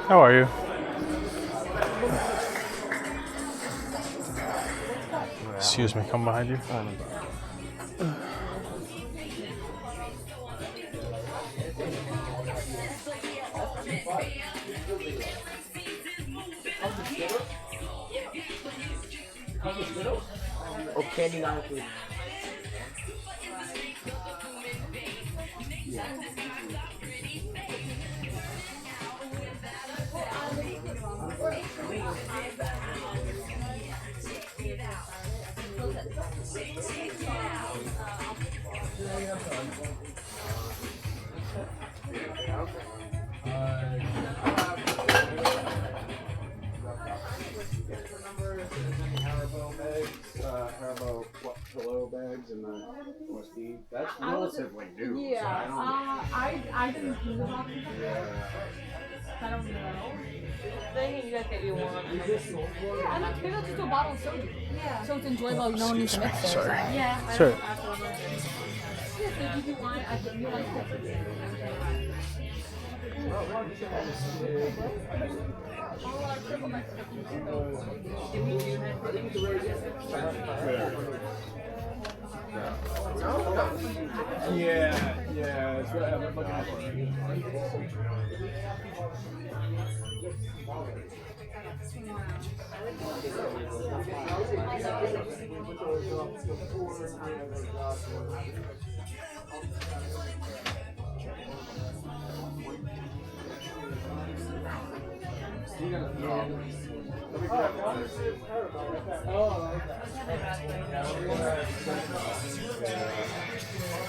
How are you? Excuse me, come behind you. Oh, candy not included. Haribo pillow bags and the OSD. That's relatively new. Yeah, So I didn't do the boxes. I don't know. Then you guys get you one. Yeah, and like maybe I'll just do a bottle of soda. Yeah. So it's enjoyable. No one needs to mix it. Sorry. Yeah. I Sure. don't ask for them. Yeah, so if you want, I can. You want yeah. It's what I'm looking at.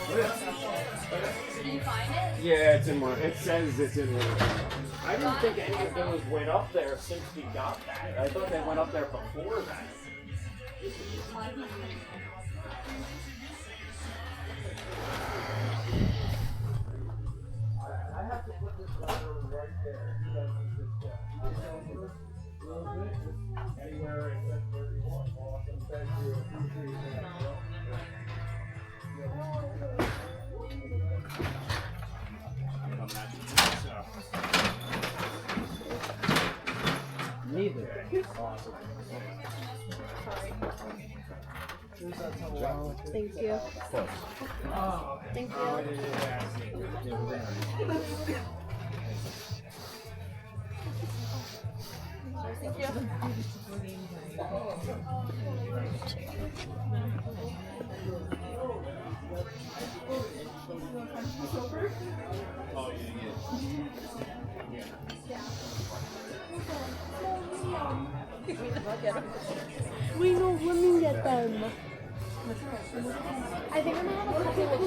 Can you find it? Yeah, it's in one. It says it's in one. I didn't think any of those went up there since we got that. I thought they went up there before that. I have to put this battery right there. Anywhere except where you want. Awesome. Thank you. Appreciate that. Neither. Awesome. Thank you. Thank you. We know women get them. I think I'm gonna have a couple of